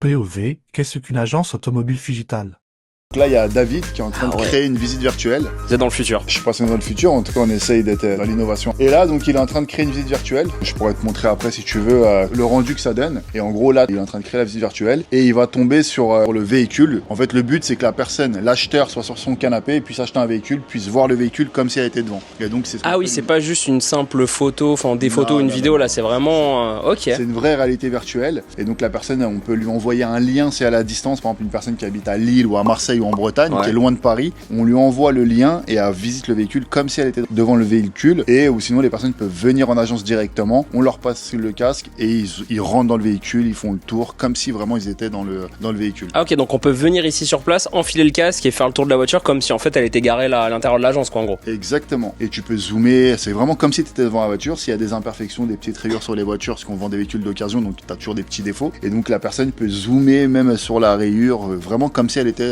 POV, qu'est-ce qu'une agence automobile digitale? Donc là, il y a David qui est en train de créer une visite virtuelle. Vous êtes dans le futur. Je sais pas si on est dans le futur, en tout cas on essaye d'être dans l'innovation. Et là, donc il est en train de créer une visite virtuelle. Je pourrais te montrer après si tu veux le rendu que ça donne. Et en gros là, il est en train de créer la visite virtuelle et il va tomber sur le véhicule. En fait, le but c'est que la personne, l'acheteur, soit sur son canapé et puisse acheter un véhicule, puisse voir le véhicule comme si elle était devant. Et donc c'est Ah oui, c'est pas juste une simple photo, enfin des photos, une vidéo là, c'est vraiment ok. C'est une vraie réalité virtuelle. Et donc la personne, on peut lui envoyer un lien, c'est à la distance, par exemple une personne qui habite à Lille ou à Marseille ou en Bretagne, qui est loin de Paris, on lui envoie le lien et elle visite le véhicule comme si elle était devant le véhicule. Et ou sinon les personnes peuvent venir en agence directement, on leur passe le casque et ils rentrent dans le véhicule, ils font le tour comme si vraiment ils étaient dans le véhicule. Ah ok, donc on peut venir ici sur place, enfiler le casque et faire le tour de la voiture comme si en fait elle était garée là à l'intérieur de l'agence quoi en gros. Exactement. Et tu peux zoomer, c'est vraiment comme si tu étais devant la voiture. S'il y a des imperfections, des petites rayures sur les voitures, parce qu'on vend des véhicules d'occasion, donc tu as toujours des petits défauts. Et donc la personne peut zoomer même sur la rayure, vraiment comme si elle était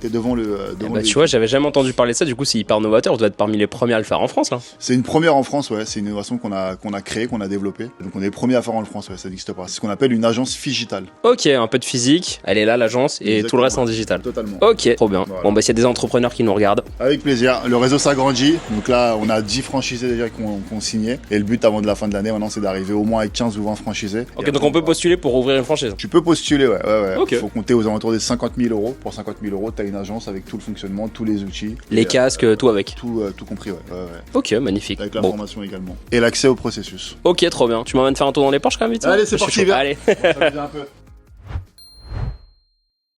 devant le Tu vois, j'avais jamais entendu parler de ça, du coup c'est hyper novateur, on doit être parmi les premiers à le faire en France là. C'est une première en France, ouais, c'est une innovation qu'on a créée, qu'on a développée. Donc on est les premiers à faire en France, ouais, ça n'existe pas. C'est ce qu'on appelle une agence digitale. Ok, un peu de physique, elle est là l'agence et Exactement. tout le reste en digital. Totalement. Ok, trop bien. Voilà. Bon bah s'il y a des entrepreneurs qui nous regardent. Avec plaisir, le réseau s'agrandit, donc là on a 10 franchisés déjà qu'on signait. Et le but avant de la fin de l'année maintenant c'est d'arriver au moins avec 15 ou 20 franchisés. Ok, donc on peut postuler pour ouvrir une franchise. Tu peux postuler, ouais. Ok. Il faut compter aux alentours des 50 000 euros. Pour 50 000 euros, tu as une agence avec tout le fonctionnement, tous les outils. Les casques, tout avec. Tout compris, ouais. Ok, magnifique. Avec la Bon. formation également. Et l'accès au processus. Ok, trop bien. Tu m'emmènes faire un tour dans les Porsche quand même vite? Allez, c'est Je suis parti, chaud. viens. Allez. On va s'amuser un peu.